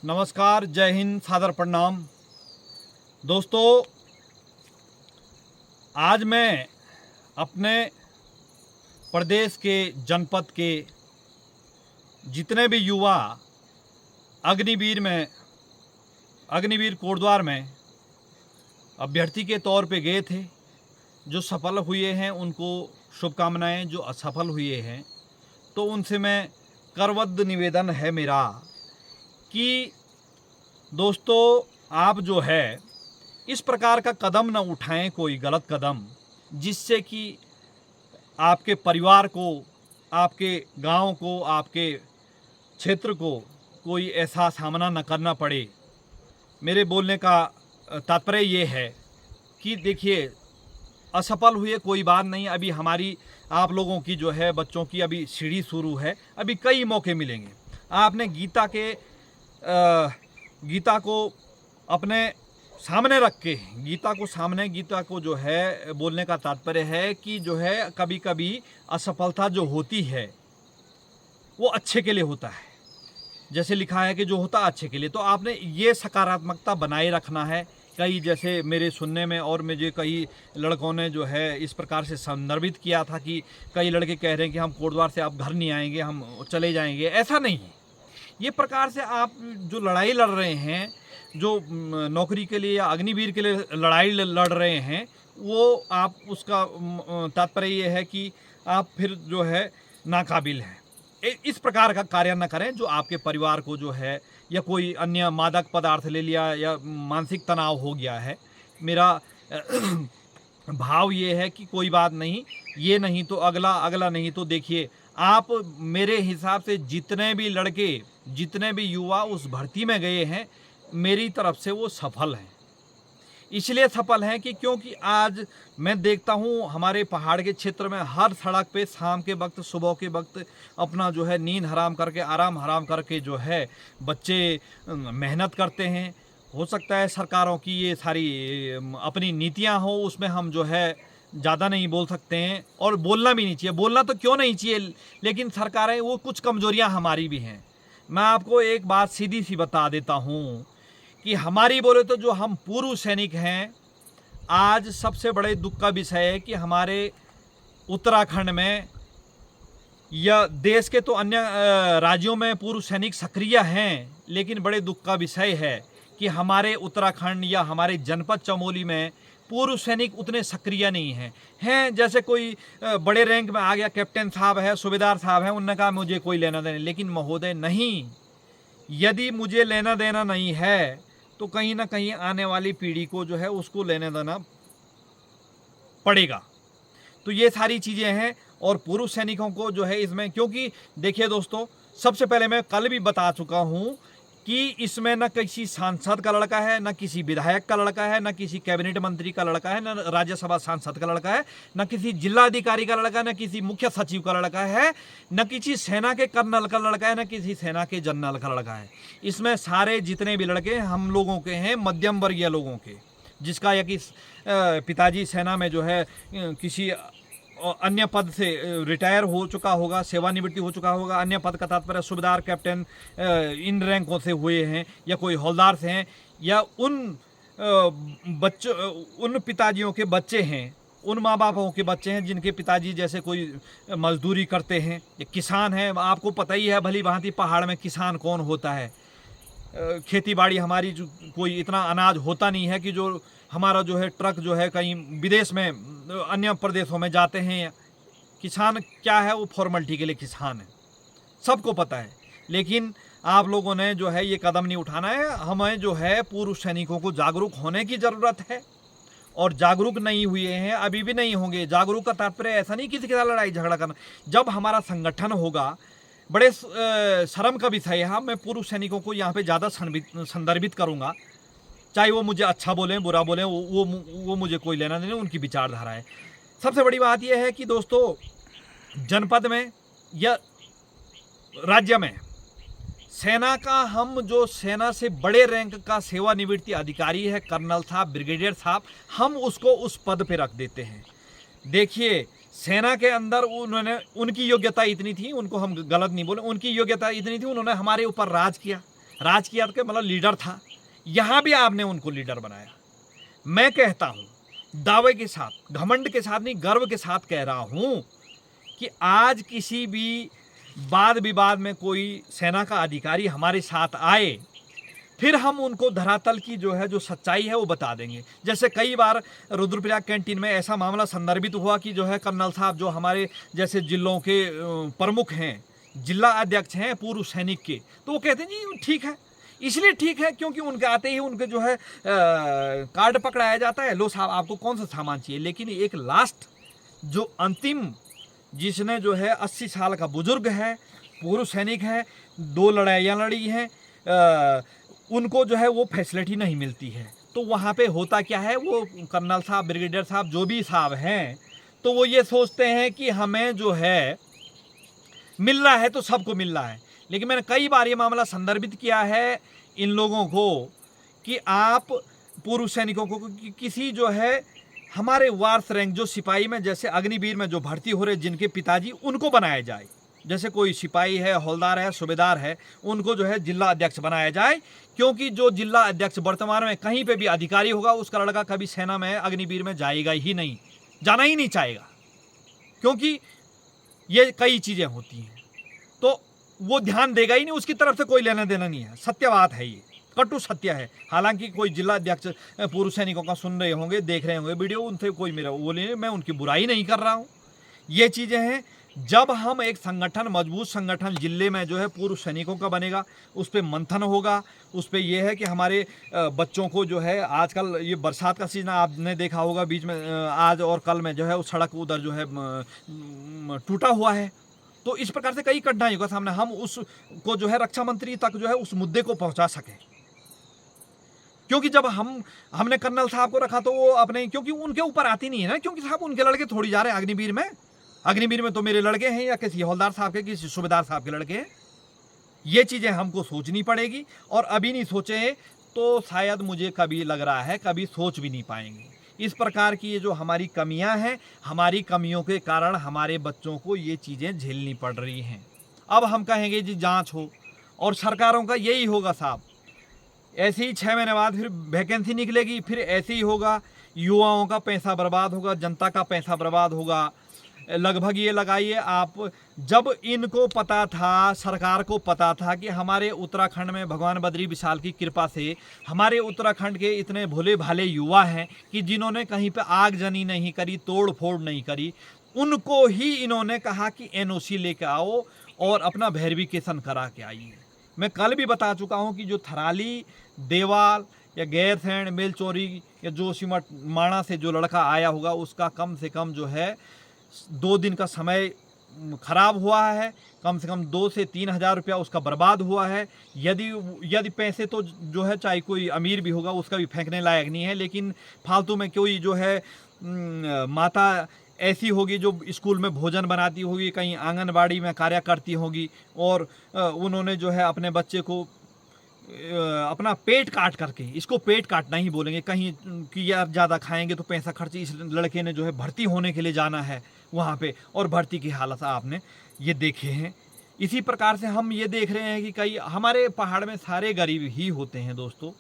नमस्कार, जय हिंद, सादर प्रणाम। दोस्तों, आज मैं अपने प्रदेश के जनपद के जितने भी युवा अग्निवीर कोटद्वार में अभ्यर्थी के तौर पे गए थे, जो सफल हुए हैं उनको शुभकामनाएं, जो असफल हुए हैं तो उनसे मैं करबद्ध निवेदन है मेरा कि दोस्तों, आप जो है इस प्रकार का कदम न उठाएं, कोई गलत कदम, जिससे कि आपके परिवार को, आपके गांव को, आपके क्षेत्र को कोई ऐसा सामना न करना पड़े। मेरे बोलने का तात्पर्य ये है कि देखिए, असफल हुए कोई बात नहीं, अभी हमारी आप लोगों की जो है, बच्चों की अभी सीढ़ी शुरू है, अभी कई मौके मिलेंगे। आपने गीता को अपने सामने रख के, गीता को जो है बोलने का तात्पर्य है कि जो है कभी कभी असफलता जो होती है वो अच्छे के लिए होता है, जैसे लिखा है कि जो होता अच्छे के लिए। तो आपने ये सकारात्मकता बनाए रखना है। कई जैसे मेरे सुनने में और मुझे कई लड़कों ने जो है इस प्रकार से संदर्भित किया था कि कई लड़के कह रहे हैं कि हम कोटद्वार से अब घर नहीं आएंगे, हम चले जाएंगे। ऐसा नहीं है। ये प्रकार से आप जो लड़ाई लड़ रहे हैं, जो नौकरी के लिए या अग्निवीर के लिए लड़ाई लड़ रहे हैं, वो आप उसका तात्पर्य ये है कि आप फिर जो है नाकाबिल हैं। इस प्रकार का कार्य न करें जो आपके परिवार को जो है, या कोई अन्य मादक पदार्थ ले लिया या मानसिक तनाव हो गया है। मेरा भाव ये है कि कोई बात नहीं, ये नहीं तो अगला, अगला नहीं तो देखिए, आप मेरे हिसाब से जितने भी लड़के, जितने भी युवा उस भर्ती में गए हैं, मेरी तरफ से वो सफल हैं। इसलिए सफल हैं कि क्योंकि आज मैं देखता हूँ हमारे पहाड़ के क्षेत्र में हर सड़क पे शाम के वक्त, सुबह के वक्त अपना जो है नींद हराम करके, आराम हराम करके जो है बच्चे मेहनत करते हैं। हो सकता है सरकारों की ये सारी अपनी नीतियाँ हो, उसमें हम जो है ज़्यादा नहीं बोल सकते हैं और बोलना भी नहीं चाहिए। बोलना तो क्यों नहीं चाहिए, लेकिन सरकारें, वो कुछ कमजोरियां हमारी भी हैं। मैं आपको एक बात सीधी सी बता देता हूं कि हमारी बोले तो जो हम पूर्व सैनिक हैं, आज सबसे बड़े दुख का विषय है कि हमारे उत्तराखंड में या देश के तो अन्य राज्यों में पूर्व सैनिक सक्रिय हैं, लेकिन बड़े दुख का विषय है कि हमारे उत्तराखंड या हमारे जनपद चमोली में पूर्व सैनिक उतने सक्रिय नहीं हैं। जैसे कोई बड़े रैंक में आ गया, कैप्टन साहब है, सूबेदार साहब हैं, उन्होंने कहा मुझे कोई लेना देना, लेकिन महोदय नहीं, यदि मुझे लेना देना नहीं है तो कहीं ना कहीं आने वाली पीढ़ी को जो है उसको लेना देना पड़ेगा। तो ये सारी चीज़ें हैं। और पूर्व सैनिकों को जो है इसमें, क्योंकि देखिए दोस्तों, सबसे पहले मैं कल भी बता चुका हूँ कि इसमें न किसी सांसद का लड़का है, न किसी विधायक का लड़का है, न किसी कैबिनेट मंत्री का लड़का है, न राज्यसभा सांसद का लड़का है, न किसी जिला अधिकारी का लड़का है, न किसी मुख्य सचिव का लड़का है, न किसी सेना के कर्नल का लड़का है, न किसी सेना के जनरल का लड़का है। इसमें सारे जितने भी लड़के हम लोगों के हैं, मध्यम वर्गीय लोगों के, जिसका या कि पिताजी सेना में जो है किसी अन्य पद से रिटायर हो चुका होगा, सेवानिवृत्ति हो चुका होगा। अन्य पद का तात्पर्य सूबेदार, कैप्टन, इन रैंकों से हुए हैं, या कोई हौलदार से हैं, या उन बच्चों, उन पिताजियों के बच्चे हैं, उन माँ बापों के बच्चे हैं जिनके पिताजी जैसे कोई मजदूरी करते हैं, या किसान हैं। आपको पता ही है भली भांति पहाड़ में किसान कौन होता है। खेती बाड़ी हमारी कोई इतना अनाज होता नहीं है कि जो हमारा जो है ट्रक जो है कहीं विदेश में, अन्य प्रदेशों में जाते हैं। किसान क्या है, वो फॉर्मेलिटी के लिए किसान है, सबको पता है। लेकिन आप लोगों ने जो है ये कदम नहीं उठाना है। हमें जो है पूर्व सैनिकों को जागरूक होने की ज़रूरत है, और जागरूक नहीं हुए हैं, अभी भी नहीं होंगे। जागरूक का तात्पर्य ऐसा नहीं किसी के साथ लड़ाई झगड़ा करना। जब हमारा संगठन होगा, बड़े शर्म का विषय है, मैं पूर्व सैनिकों को यहाँ पे ज़्यादा संदर्भित करूँगा, चाहे वो मुझे अच्छा बोलें, बुरा बोलें, वो मुझे कोई लेना देना, उनकी विचारधारा है। सबसे बड़ी बात यह है कि दोस्तों, जनपद में या राज्य में सेना का, हम जो सेना से बड़े रैंक का सेवानिवृत्ति अधिकारी है, कर्नल साहब, ब्रिगेडियर साहब, हम उसको उस पद पे रख देते हैं। देखिए, सेना के अंदर उन्होंने, उनकी योग्यता इतनी थी, उनको हम गलत नहीं बोले, उनकी योग्यता इतनी थी, उन्होंने हमारे ऊपर राज किया। राजकीय के मतलब लीडर था, यहाँ भी आपने उनको लीडर बनाया। मैं कहता हूँ दावे के साथ, घमंड के साथ नहीं, गर्व के साथ कह रहा हूँ कि आज किसी भी वाद विवाद में कोई सेना का अधिकारी हमारे साथ आए, फिर हम उनको धरातल की जो है जो सच्चाई है वो बता देंगे। जैसे कई बार रुद्रप्रयाग कैंटीन में ऐसा मामला संदर्भित हुआ कि जो है कर्नल साहब जो हमारे जैसे जिलों के प्रमुख हैं, जिला अध्यक्ष हैं पूर्व सैनिक के, तो वो कहते हैं जी ठीक है, इसलिए ठीक है क्योंकि उनके आते ही उनके जो है कार्ड पकड़ाया जाता है, लो साहब आपको कौन सा सामान चाहिए। लेकिन एक लास्ट जो अंतिम, जिसने जो है 80 साल का बुजुर्ग है, पूर्व सैनिक है, 2 लड़ाइयाँ लड़ी हैं, उनको जो है वो फैसिलिटी नहीं मिलती है। तो वहाँ पे होता क्या है, वो कर्नल साहब, ब्रिगेडियर साहब, जो भी साहब हैं, तो वो ये सोचते हैं कि हमें जो है मिल रहा है तो सबको मिल रहा है। लेकिन मैंने कई बार ये मामला संदर्भित किया है इन लोगों को कि आप पूर्व सैनिकों को किसी जो है हमारे वार्स रैंक जो सिपाही में, जैसे अग्निवीर में जो भर्ती हो रहे जिनके पिताजी, उनको बनाया जाए। जैसे कोई सिपाही है, हौलदार है, सूबेदार है, उनको जो है जिला अध्यक्ष बनाया जाए। क्योंकि जो जिला अध्यक्ष वर्तमान में कहीं पे भी अधिकारी होगा, उसका लड़का कभी सेना में, अग्निवीर में जाएगा ही नहीं, जाना ही नहीं चाहेगा, क्योंकि ये कई चीज़ें होती हैं, तो वो ध्यान देगा ही नहीं, उसकी तरफ से कोई लेना देना नहीं है। सत्य बात है, ये कटु सत्य है। हालांकि कोई जिला अध्यक्ष पूर्व सैनिकों का सुन रहे होंगे, देख रहे होंगे वीडियो, उनसे कोई मेरा वो नहीं, मैं उनकी बुराई नहीं कर रहा हूँ। ये चीज़ें हैं, जब हम एक संगठन, मजबूत संगठन जिले में जो है पूर्व सैनिकों का बनेगा, उस पर मंथन होगा, उस पर यह है कि हमारे बच्चों को जो है, आजकल ये बरसात का सीजन आपने देखा होगा, बीच में आज और कल में जो है उस सड़क उधर जो है टूटा हुआ है, तो इस प्रकार से कई कठिनाइयों का सामना, हम उसको जो है रक्षा मंत्री तक जो है उस मुद्दे को पहुंचा सके। क्योंकि जब हमने कर्नल साहब को रखा तो वो अपने, क्योंकि उनके ऊपर आती नहीं है ना, क्योंकि साहब उनके लड़के थोड़ी जा रहे हैं अग्निवीर में। अग्निवीर में तो मेरे लड़के हैं या किसी हौलदार साहब के, किसी सूबेदार साहब के लड़के हैं। ये चीज़ें हमको सोचनी पड़ेगी, और अभी नहीं सोचे तो शायद मुझे कभी लग रहा है कभी सोच भी नहीं पाएंगे। इस प्रकार की ये जो हमारी कमियां हैं, हमारी कमियों के कारण हमारे बच्चों को ये चीज़ें झेलनी पड़ रही हैं। अब हम कहेंगे जी जांच हो, और सरकारों का यही होगा साहब, ऐसे ही 6 महीने बाद फिर वैकेंसी निकलेगी, फिर ऐसे ही होगा, युवाओं का पैसा बर्बाद होगा, जनता का पैसा बर्बाद होगा। लगभग ये लगाइए आप, जब इनको पता था, सरकार को पता था कि हमारे उत्तराखंड में भगवान बद्री विशाल की कृपा से हमारे उत्तराखंड के इतने भोले भाले युवा हैं कि जिन्होंने कहीं पे आगजनी नहीं करी, तोड़ फोड़ नहीं करी, उनको ही इन्होंने कहा कि एनओसी लेके आओ और अपना वेरिफिकेशन करा के आइए। मैं कल भी बता चुका हूँ कि जो थराली, देवाल या गैरसैंण, मेलचोरी या जोशीमठ माणा से जो लड़का आया होगा, उसका कम से कम जो है 2 दिन का समय खराब हुआ है, कम से कम 2 से 3 हज़ार रुपया उसका बर्बाद हुआ है। यदि पैसे तो जो है चाहे कोई अमीर भी होगा उसका भी फेंकने लायक नहीं है, लेकिन फालतू में कोई जो है माता ऐसी होगी जो स्कूल में भोजन बनाती होगी, कहीं आंगनबाड़ी में कार्य करती होगी, और उन्होंने जो है अपने बच्चे को अपना पेट काट करके, इसको पेट काटना ही बोलेंगे, कहीं कि यार ज़्यादा खाएंगे तो पैसा खर्च, इस लड़के ने जो है भर्ती होने के लिए जाना है वहाँ पे, और भर्ती की हालत आपने ये देखे हैं। इसी प्रकार से हम ये देख रहे हैं कि कई हमारे पहाड़ में सारे गरीब ही होते हैं दोस्तों।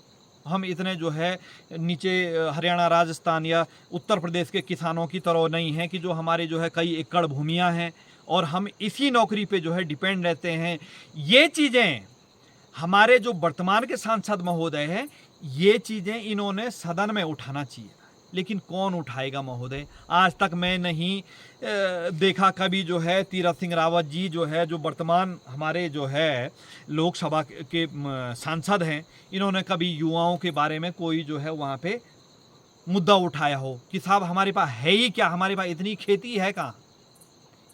हम इतने जो है नीचे हरियाणा, राजस्थान या उत्तर प्रदेश के किसानों की तरह नहीं हैं कि जो हमारे जो है कई एकड़ भूमियाँ हैं और हम इसी नौकरी पे जो है डिपेंड रहते हैं। ये चीज़ें हमारे जो वर्तमान के सांसद महोदय हैं, ये चीज़ें इन्होंने सदन में उठाना चाहिए, लेकिन कौन उठाएगा महोदय? आज तक मैं नहीं देखा कभी जो है तीरथ सिंह रावत जी जो है, जो वर्तमान हमारे जो है लोकसभा के सांसद हैं, इन्होंने कभी युवाओं के बारे में कोई जो है वहाँ पे मुद्दा उठाया हो कि साहब हमारे पास है ही क्या, हमारे पास इतनी खेती है कहाँ,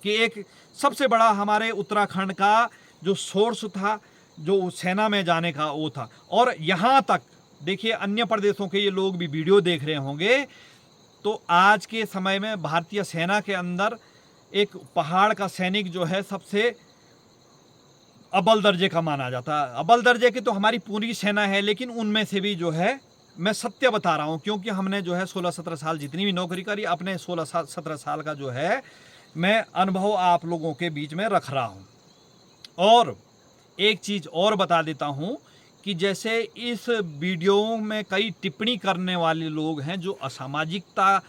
कि एक सबसे बड़ा हमारे उत्तराखंड का जो सोर्स था, जो सेना में जाने का वो था। और यहाँ तक देखिए अन्य प्रदेशों के ये लोग भी वीडियो देख रहे होंगे, तो आज के समय में भारतीय सेना के अंदर एक पहाड़ का सैनिक जो है सबसे अव्वल दर्जे का माना जाता है। अव्वल दर्जे की तो हमारी पूरी सेना है, लेकिन उनमें से भी जो है, मैं सत्य बता रहा हूँ क्योंकि हमने जो है 16-17 साल जितनी भी नौकरी करी, अपने 16-17 साल का जो है मैं अनुभव आप लोगों के बीच में रख रहा हूँ। और एक चीज़ और बता देता हूँ कि जैसे इस वीडियो में कई टिप्पणी करने वाले लोग हैं जो असामाजिकता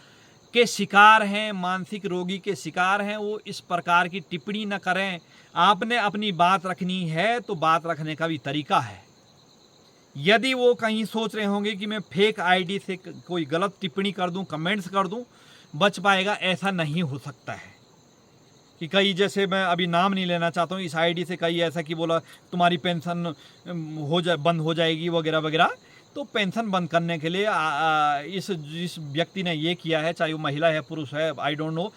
के शिकार हैं, मानसिक रोगी के शिकार हैं, वो इस प्रकार की टिप्पणी न करें। आपने अपनी बात रखनी है तो बात रखने का भी तरीका है। यदि वो कहीं सोच रहे होंगे कि मैं फेक आईडी से कोई गलत टिप्पणी कर दूं, कमेंट्स कर दूं, बच पाएगा, ऐसा नहीं हो सकता है। कि कई, जैसे मैं अभी नाम नहीं लेना चाहता हूँ, इस आईडी से कई ऐसा कि बोला तुम्हारी पेंशन बंद हो जाएगी वगैरह वगैरह। तो पेंशन बंद करने के लिए जिस व्यक्ति ने ये किया है, चाहे वो महिला है पुरुष है, आई डोंट नो,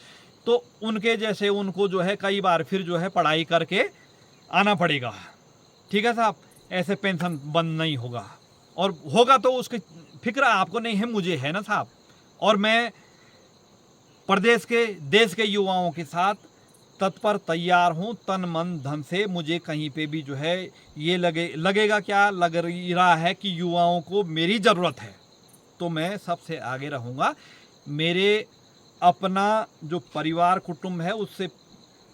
तो उनके जैसे उनको जो है कई बार फिर जो है पढ़ाई करके आना पड़ेगा। ठीक है साहब, ऐसे पेंशन बंद नहीं होगा, और होगा तो उसकी फिक्र आपको नहीं है, मुझे है ना साहब। और मैं प्रदेश के, देश के युवाओं के साथ तत्पर तैयार हूँ, तन मन धन से। मुझे कहीं पे भी जो है ये लगेगा क्या, लग रहा है कि युवाओं को मेरी ज़रूरत है, तो मैं सबसे आगे रहूँगा। मेरे अपना जो परिवार कुटुंब है उससे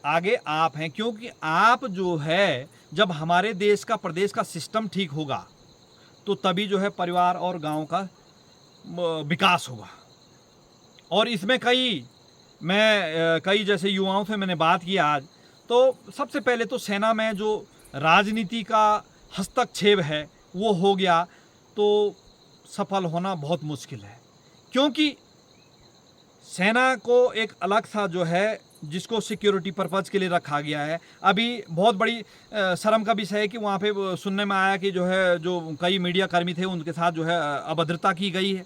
आगे आप हैं, क्योंकि आप जो है, जब हमारे देश का, प्रदेश का सिस्टम ठीक होगा तो तभी जो है परिवार और गांव का विकास होगा। और इसमें कई जैसे युवाओं से मैंने बात की आज, तो सबसे पहले तो सेना में जो राजनीति का हस्तक्षेप है वो हो गया तो सफल होना बहुत मुश्किल है, क्योंकि सेना को एक अलग सा जो है, जिसको सिक्योरिटी पर्पज़ के लिए रखा गया है। अभी बहुत बड़ी शर्म का विषय है कि वहाँ पे सुनने में आया कि जो है, जो कई मीडिया कर्मी थे उनके साथ जो है अभद्रता की गई है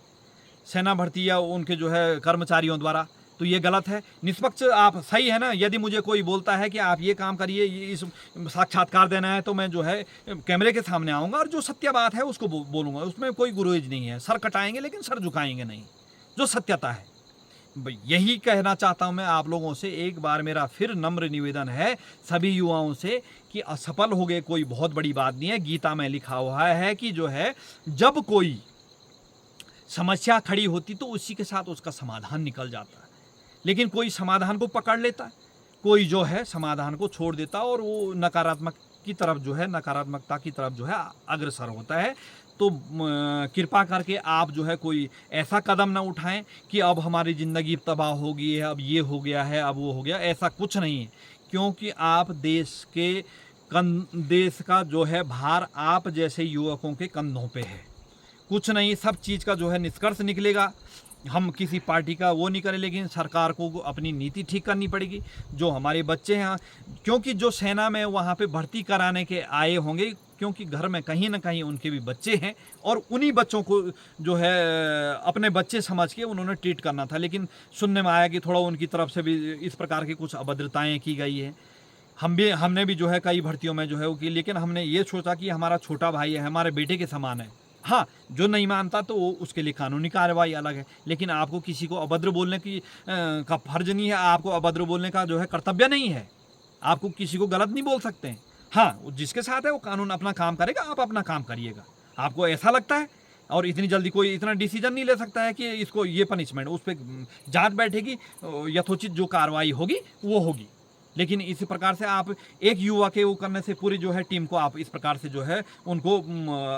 सेना भर्ती या उनके जो है कर्मचारियों द्वारा। तो ये गलत है। निष्पक्ष आप सही है ना, यदि मुझे कोई बोलता है कि आप ये काम करिए, इस साक्षात्कार देना है, तो मैं जो है कैमरे के सामने आऊँगा और जो सत्य बात है उसको बोलूँगा। उसमें कोई गुरेज नहीं है, सर कटाएंगे लेकिन सर झुकाएंगे नहीं, जो सत्यता है। यही कहना चाहता हूं मैं आप लोगों से। एक बार मेरा फिर नम्र निवेदन है सभी युवाओं से कि असफल हो गए कोई बहुत बड़ी बात नहीं है। गीता में लिखा हुआ है कि जो है, जब कोई समस्या खड़ी होती तो उसी के साथ उसका समाधान निकल जाता है, लेकिन कोई समाधान को पकड़ लेता है, कोई जो है समाधान को छोड़ देता और वो नकारात्मक की तरफ जो है, नकारात्मकता की तरफ जो है अग्रसर होता है। तो कृपा करके आप जो है कोई ऐसा कदम ना उठाएं कि अब हमारी ज़िंदगी तबाह हो गई है, अब ये हो गया है, अब वो हो गया। ऐसा कुछ नहीं है, क्योंकि आप देश का जो है भार आप जैसे युवकों के कंधों पे है। कुछ नहीं, सब चीज़ का जो है निष्कर्ष निकलेगा। हम किसी पार्टी का वो नहीं करें, लेकिन सरकार को अपनी नीति ठीक करनी पड़ेगी। जो हमारे बच्चे हैं, क्योंकि जो सेना में वहाँ पे भर्ती कराने के आए होंगे, क्योंकि घर में कहीं ना कहीं उनके भी बच्चे हैं और उन्हीं बच्चों को जो है अपने बच्चे समझ के उन्होंने ट्रीट करना था। लेकिन सुनने में आया कि थोड़ा उनकी तरफ से भी इस प्रकार की कुछ अभद्रताएँ की गई है। हमने भी जो है कई भर्तियों में जो है वो की, लेकिन हमने ये सोचा कि हमारा छोटा भाई है, हमारे बेटे के समान है। हाँ, जो नहीं मानता तो उसके लिए कानूनी कार्रवाई अलग है, लेकिन आपको किसी को अभद्र बोलने का फर्ज नहीं है, आपको अभद्र बोलने का जो है कर्तव्य नहीं है। आपको किसी को गलत नहीं बोल सकते हैं। हाँ, जिसके साथ है वो कानून अपना काम करेगा, आप अपना काम करिएगा। आपको ऐसा लगता है, और इतनी जल्दी कोई इतना डिसीजन नहीं ले सकता है कि इसको ये पनिशमेंट, उस पर जांच बैठेगी, यथोचित जो कार्रवाई होगी वो होगी। लेकिन इसी प्रकार से आप एक युवा के वो करने से पूरी जो है टीम को आप इस प्रकार से जो है उनको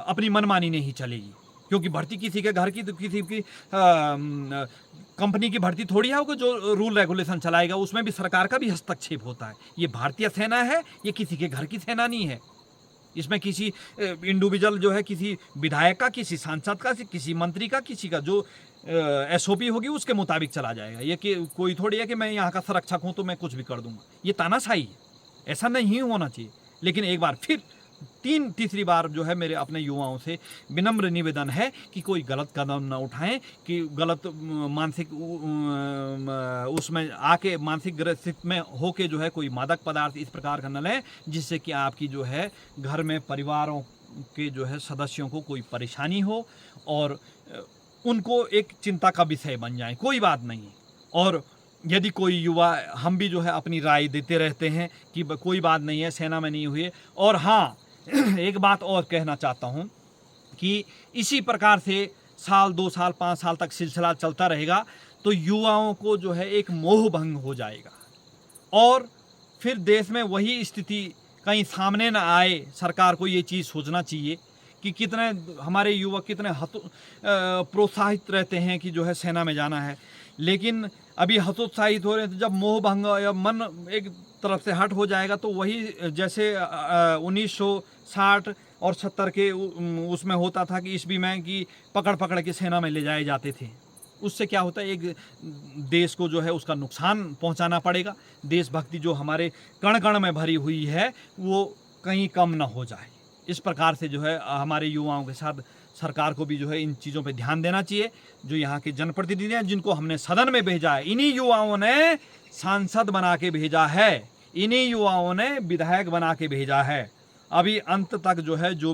अपनी मनमानी नहीं चलेगी, क्योंकि भर्ती किसी के घर की, तो किसी की कंपनी की भर्ती थोड़ी है वो जो रूल रेगुलेशन चलाएगा। उसमें भी सरकार का भी हस्तक्षेप होता है। ये भारतीय सेना है, ये किसी के घर की सेना नहीं है। इसमें किसी इंडिविजुअल जो है, किसी विधायक का, किसी सांसद का, किसी मंत्री का, किसी का जो SOP होगी उसके मुताबिक चला जाएगा। ये कि कोई थोड़ी है कि मैं यहाँ का संरक्षक हूँ तो मैं कुछ भी कर दूंगा। ये तानाशाही है, ऐसा नहीं होना चाहिए। लेकिन एक बार फिर तीसरी बार जो है मेरे अपने युवाओं से विनम्र निवेदन है कि कोई गलत कदम न उठाएं, कि गलत मानसिक उसमें आके मानसिक ग्रसित में होके जो है कोई मादक पदार्थ इस प्रकार का न लें, जिससे कि आपकी जो है घर में परिवारों के जो है सदस्यों को कोई परेशानी हो और उनको एक चिंता का विषय बन जाए। कोई बात नहीं है। और यदि कोई युवा, हम भी जो है अपनी राय देते रहते हैं कि कोई बात नहीं है, सेना में नहीं हुई। और हाँ, एक बात और कहना चाहता हूँ कि इसी प्रकार से साल 2 साल 5 साल तक सिलसिला चलता रहेगा तो युवाओं को जो है एक मोह भंग हो जाएगा और फिर देश में वही स्थिति कहीं सामने ना आए। सरकार को ये चीज़ सोचना चाहिए कि कितने हमारे युवक कितने प्रोत्साहित रहते हैं कि जो है सेना में जाना है, लेकिन अभी हतोत्साहित हो रहे हैं। तो जब मोह भंग या मन एक तरफ से हट हो जाएगा तो वही जैसे 1960 और 70 के उसमें होता था कि ईस्वी में कि पकड़ पकड़ के सेना में ले जाए जाते थे। उससे क्या होता है, एक देश को जो है उसका नुकसान पहुंचाना पड़ेगा। देशभक्ति जो हमारे कण कण में भरी हुई है वो कहीं कम ना हो जाए। इस प्रकार से जो है हमारे युवाओं के साथ सरकार को भी जो है इन चीज़ों पे ध्यान देना चाहिए। जो यहाँ के जनप्रतिनिधि हैं जिनको हमने सदन में भेजा है, इन्हीं युवाओं ने सांसद बना के भेजा है, इन्हीं युवाओं ने विधायक बना के भेजा है। अभी अंत तक जो है जो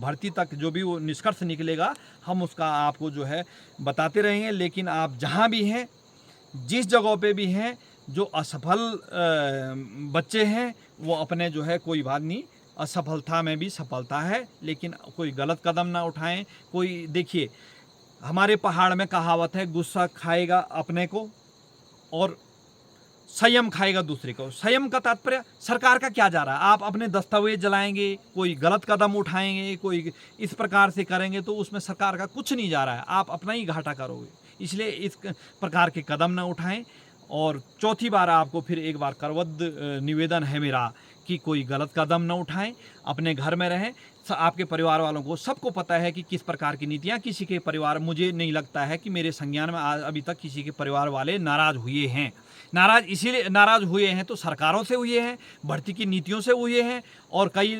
भर्ती तक जो भी वो निष्कर्ष निकलेगा हम उसका आपको जो है बताते रहेंगे। लेकिन आप जहाँ भी हैं, जिस जगह पे भी हैं, जो असफल बच्चे हैं वो अपने जो है कोई बात नहीं, असफलता में भी सफलता है, लेकिन कोई गलत कदम ना उठाएं। कोई देखिए हमारे पहाड़ में कहावत है, गुस्सा खाएगा अपने को और संयम खाएगा दूसरे को। संयम का तात्पर्य सरकार का क्या जा रहा है, आप अपने दस्तावेज जलाएंगे, कोई गलत कदम उठाएंगे, कोई इस प्रकार से करेंगे तो उसमें सरकार का कुछ नहीं जा रहा है, आप अपना ही घाटा करोगे। इसलिए इस प्रकार के कदम ना उठाएं। और चौथी बार आपको फिर एक बार करवद्ध निवेदन है मेरा कि कोई गलत कदम न उठाएं, अपने घर में रहें। आपके परिवार वालों को सबको पता है कि किस प्रकार की नीतियां किसी के परिवार, मुझे नहीं लगता है कि मेरे संज्ञान में अभी तक किसी के परिवार वाले नाराज़ हुए हैं। नाराज़ इसीलिए नाराज़ हुए हैं तो सरकारों से हुए हैं, भर्ती की नीतियों से हुए हैं। और कई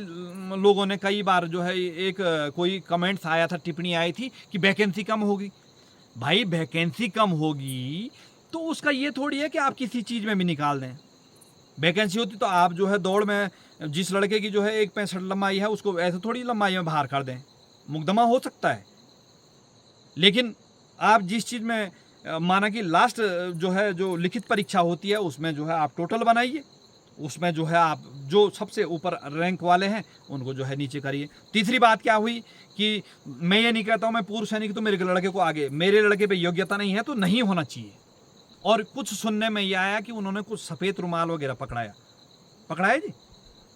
लोगों ने कई बार जो है एक कोई कमेंट्स आया था, टिप्पणी आई थी कि वैकेंसी कम होगी। भाई वैकेंसी कम होगी तो उसका ये थोड़ी है कि आप किसी चीज़ में भी निकाल दें। वैकेंसी होती तो आप जो है दौड़ में जिस लड़के की जो है 1.65 लंबाई है उसको ऐसे थोड़ी लंबाई में बाहर कर दें, मुकदमा हो सकता है। लेकिन आप जिस चीज़ में माना कि लास्ट जो है जो लिखित परीक्षा होती है उसमें जो है आप टोटल बनाइए, उसमें जो है आप जो सबसे ऊपर रैंक वाले हैं उनको जो है नीचे करिए। तीसरी बात क्या हुई कि मैं ये नहीं कहता हूँ मैं पूर्व सैनिक तो मेरे लड़के को आगे, मेरे लड़के पे योग्यता नहीं है तो नहीं होना चाहिए। और कुछ सुनने में ये आया कि उन्होंने कुछ सफ़ेद रुमाल वगैरह पकड़ाया जी,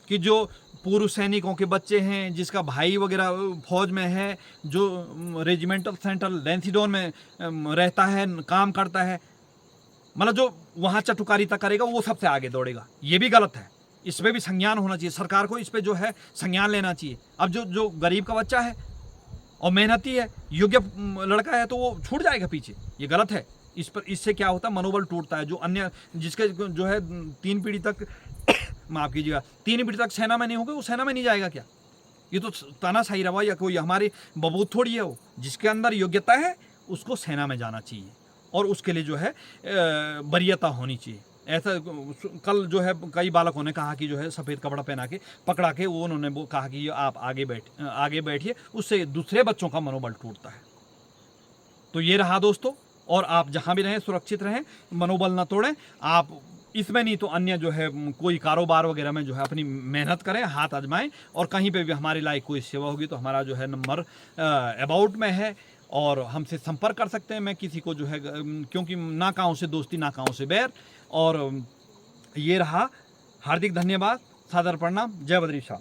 कि जो पूर्व सैनिकों के बच्चे हैं, जिसका भाई वगैरह फौज में है, जो रेजिमेंटल सेंटर लैंसीडोन में रहता है, काम करता है, मतलब जो वहाँ चटुकारिता करेगा वो सबसे आगे दौड़ेगा। ये भी गलत है, इस पर भी संज्ञान होना चाहिए। सरकार को इस पर जो है संज्ञान लेना चाहिए। अब जो गरीब का बच्चा है और मेहनती है, योग्य लड़का है तो वो छूट जाएगा पीछे, ये गलत है। इससे क्या होता है, मनोबल टूटता है। जो अन्य जिसके जो है 3 पीढ़ी तक माफ़ कीजिएगा 3 पीढ़ी तक सेना में नहीं होगा वो सेना में नहीं जाएगा क्या? ये तो तानाशाही रवैया, कोई हमारी बबूत थोड़ी है। वो जिसके अंदर योग्यता है उसको सेना में जाना चाहिए और उसके लिए जो है वरीयता होनी चाहिए। ऐसा कल जो है कई बालकों ने कहा कि जो है सफ़ेद कपड़ा पहना के पकड़ा के वो उन्होंने वो कहा कि आप आगे बैठिए, उससे दूसरे बच्चों का मनोबल टूटता है। तो ये रहा दोस्तों, और आप जहाँ भी रहें सुरक्षित रहें, मनोबल ना तोड़ें। आप इसमें नहीं तो अन्य जो है कोई कारोबार वगैरह में जो है अपनी मेहनत करें, हाथ आजमाएं। और कहीं पे भी हमारे लायक कोई सेवा होगी तो हमारा जो है नंबर अबाउट में है और हमसे संपर्क कर सकते हैं। मैं किसी को जो है क्योंकि ना काहों से दोस्ती ना काहों से बैर। और ये रहा, हार्दिक धन्यवाद, सादर प्रणाम, जय बद्री शाह।